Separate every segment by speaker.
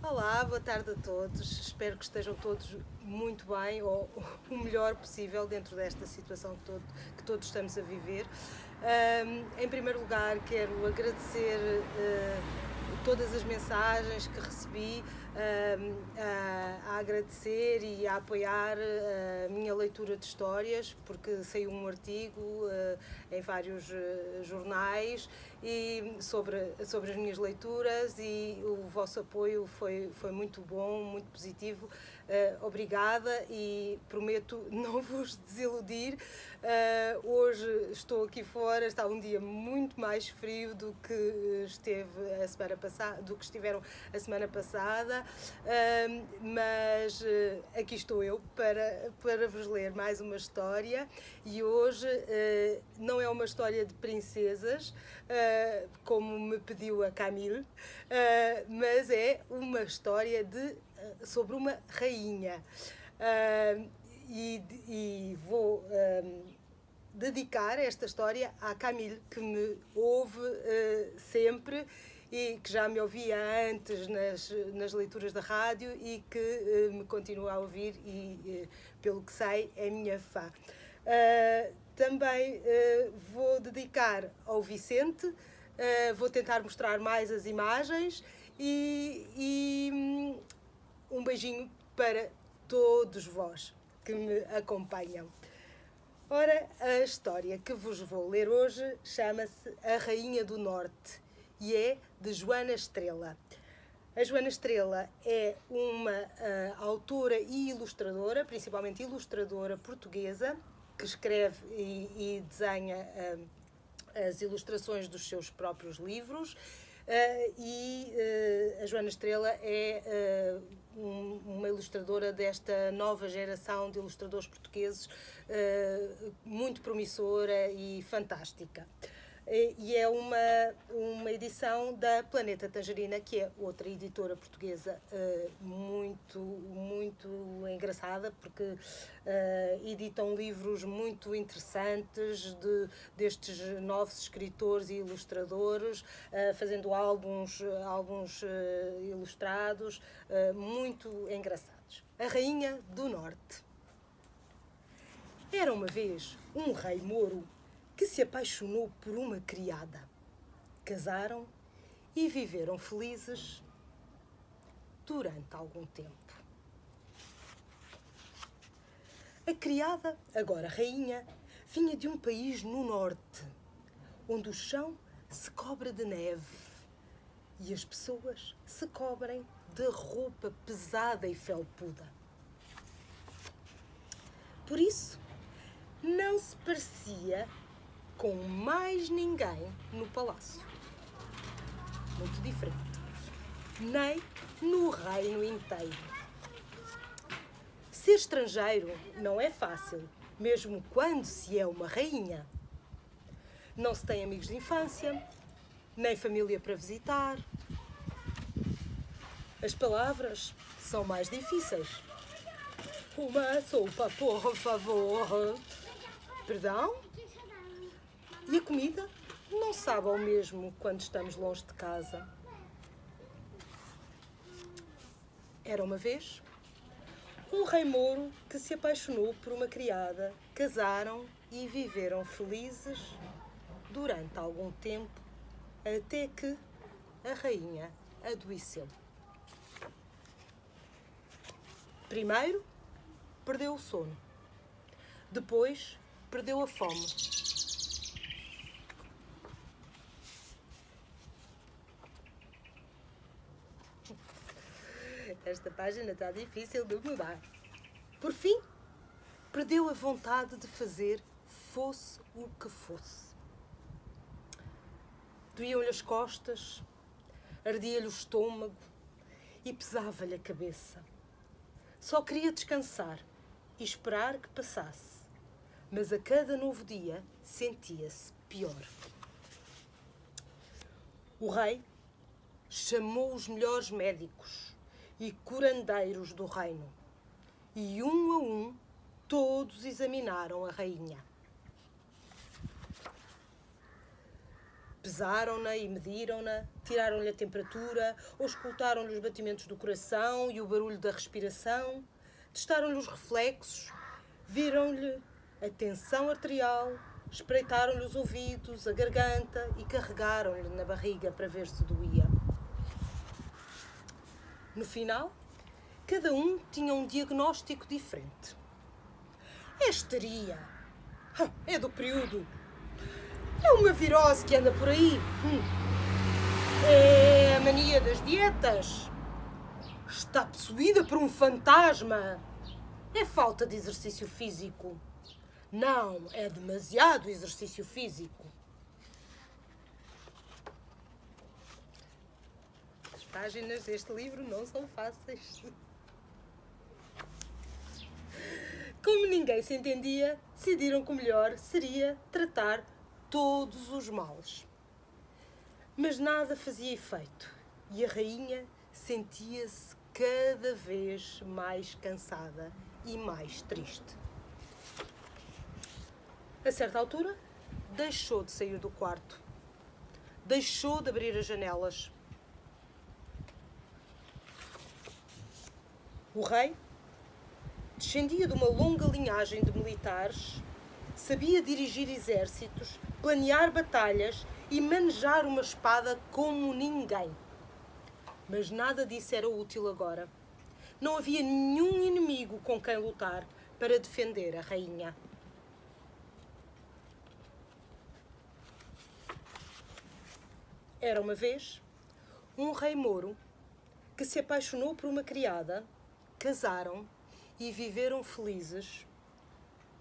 Speaker 1: Olá, boa tarde a todos. Espero que estejam todos muito bem ou o melhor possível dentro desta situação que todos estamos a viver. Em primeiro lugar, quero agradecer todas as mensagens que recebi, a agradecer e a apoiar a minha leitura de histórias, porque saiu um artigo em vários jornais e sobre as minhas leituras, e o vosso apoio foi muito bom, muito positivo. Obrigada, e prometo não vos desiludir. Hoje estou aqui fora, está um dia muito mais frio do que estiveram a semana passada, mas aqui estou eu para vos ler mais uma história, e hoje não é uma história de princesas, como me pediu a Camille, mas é uma história sobre uma rainha. E vou dedicar esta história à Camille, que me ouve sempre e que já me ouvia antes nas leituras da rádio e que me continua a ouvir e, pelo que sei, é minha fã. Também vou dedicar ao Vicente. Vou tentar mostrar mais as imagens e um beijinho para todos vós que me acompanham. Ora, a história que vos vou ler hoje chama-se A Rainha do Norte e é de Joana Estrela. A Joana Estrela é uma autora e ilustradora, principalmente ilustradora portuguesa, que escreve e desenha as ilustrações dos seus próprios livros. A Joana Estrela é uma ilustradora desta nova geração de ilustradores portugueses, muito promissora e fantástica. E é uma edição da Planeta Tangerina, que é outra editora portuguesa muito engraçada, porque editam livros muito interessantes destes novos escritores e ilustradores, fazendo álbuns ilustrados muito engraçados. A Rainha do Norte. Era uma vez um rei mouro que se apaixonou por uma criada. Casaram e viveram felizes durante algum tempo. A criada, agora rainha, vinha de um país no norte, onde o chão se cobre de neve e as pessoas se cobrem de roupa pesada e felpuda. Por isso, não se parecia com mais ninguém no palácio. Muito diferente. Nem no reino inteiro. Ser estrangeiro não é fácil, mesmo quando se é uma rainha. Não se tem amigos de infância, nem família para visitar. As palavras são mais difíceis. Uma sopa, por favor. Perdão? E a comida não sabe ao mesmo quando estamos longe de casa. Era uma vez um rei mouro que se apaixonou por uma criada. Casaram e viveram felizes durante algum tempo, até que a rainha adoeceu. Primeiro, perdeu o sono. Depois, perdeu a fome. Esta página está difícil de mudar. Por fim, perdeu a vontade de fazer fosse o que fosse. Doíam-lhe as costas, ardia-lhe o estômago e pesava-lhe a cabeça. Só queria descansar e esperar que passasse, mas a cada novo dia sentia-se pior. O rei chamou os melhores médicos e curandeiros do reino, e um a um todos examinaram a rainha. Pesaram-na e mediram-na, tiraram-lhe a temperatura, auscultaram-lhe os batimentos do coração e o barulho da respiração, testaram-lhe os reflexos, viram-lhe a tensão arterial, espreitaram-lhe os ouvidos, a garganta e carregaram-lhe na barriga para ver se doía. No final, cada um tinha um diagnóstico diferente. É histeria. É do período. É uma virose que anda por aí. É a mania das dietas. Está possuída por um fantasma. É falta de exercício físico. Não, é demasiado exercício físico. As páginas deste livro não são fáceis. Como ninguém se entendia, decidiram que o melhor seria tratar todos os males. Mas nada fazia efeito e a rainha sentia-se cada vez mais cansada e mais triste. A certa altura, deixou de sair do quarto. Deixou de abrir as janelas. O rei descendia de uma longa linhagem de militares, sabia dirigir exércitos, planear batalhas e manejar uma espada como ninguém. Mas nada disso era útil agora. Não havia nenhum inimigo com quem lutar para defender a rainha. Era uma vez um rei mouro que se apaixonou por uma criada, casaram e viveram felizes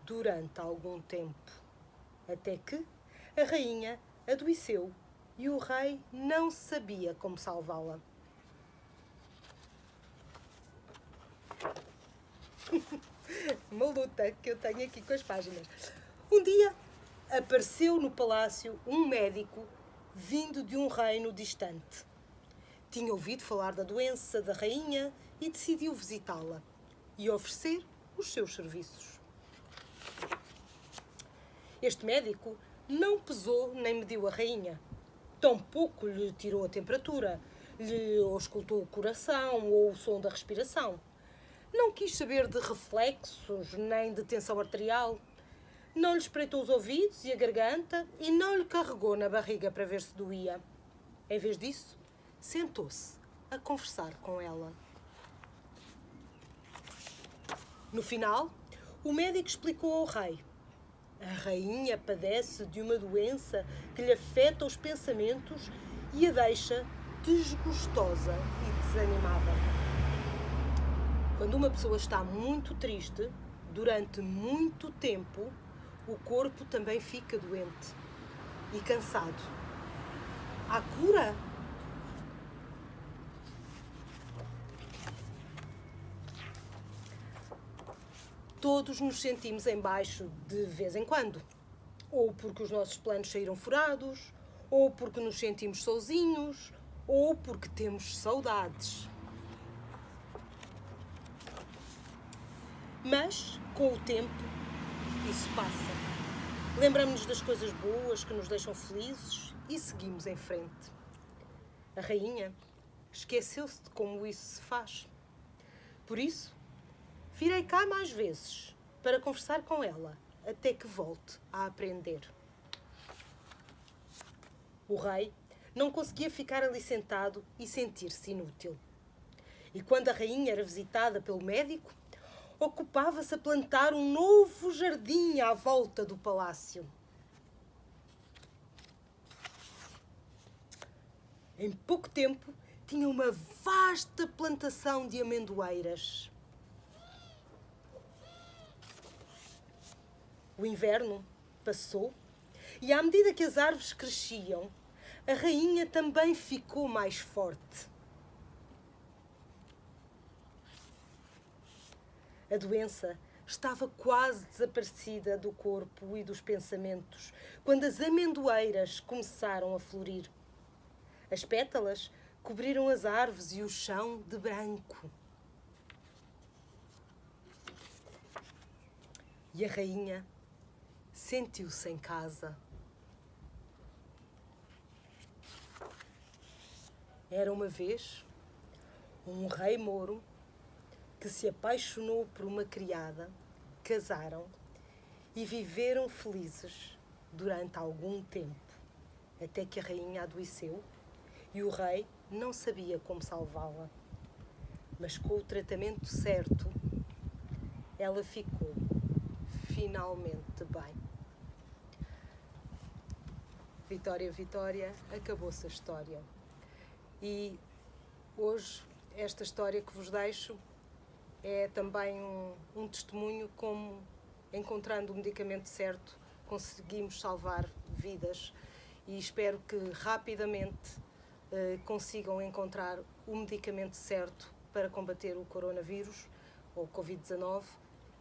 Speaker 1: durante algum tempo, até que a rainha adoeceu e o rei não sabia como salvá-la. Uma luta que eu tenho aqui com as páginas. Um dia apareceu no palácio um médico vindo de um reino distante. Tinha ouvido falar da doença da rainha e decidiu visitá-la e oferecer os seus serviços. Este médico não pesou nem mediu a rainha. Tampouco lhe tirou a temperatura, lhe auscultou o coração ou o som da respiração. Não quis saber de reflexos nem de tensão arterial. Não lhe espreitou os ouvidos e a garganta e não lhe carregou na barriga para ver se doía. Em vez disso, sentou-se a conversar com ela. No final, o médico explicou ao rei. A rainha padece de uma doença que lhe afeta os pensamentos e a deixa desgostosa e desanimada. Quando uma pessoa está muito triste, durante muito tempo, o corpo também fica doente e cansado. Há cura? Todos nos sentimos em baixo de vez em quando. Ou porque os nossos planos saíram furados, ou porque nos sentimos sozinhos, ou porque temos saudades. Mas, com o tempo, isso passa. Lembramos-nos das coisas boas que nos deixam felizes e seguimos em frente. A rainha esqueceu-se de como isso se faz. Por isso, virei cá mais vezes para conversar com ela, até que volte a aprender. O rei não conseguia ficar ali sentado e sentir-se inútil. E quando a rainha era visitada pelo médico, ocupava-se a plantar um novo jardim à volta do palácio. Em pouco tempo, tinha uma vasta plantação de amendoeiras. O inverno passou e, à medida que as árvores cresciam, a rainha também ficou mais forte. A doença estava quase desaparecida do corpo e dos pensamentos quando as amendoeiras começaram a florir. As pétalas cobriram as árvores e o chão de branco. E a rainha sentiu-se em casa. Era uma vez um rei mouro que se apaixonou por uma criada, casaram e viveram felizes durante algum tempo, até que a rainha adoeceu e o rei não sabia como salvá-la. Mas com o tratamento certo, ela ficou finalmente bem. Vitória, Vitória, acabou-se a história. E hoje, esta história que vos deixo é também um testemunho como, encontrando o medicamento certo, conseguimos salvar vidas. E espero que rapidamente consigam encontrar o medicamento certo para combater o coronavírus, ou Covid-19,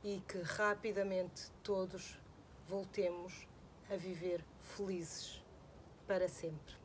Speaker 1: e que rapidamente todos voltemos a viver felizes para sempre.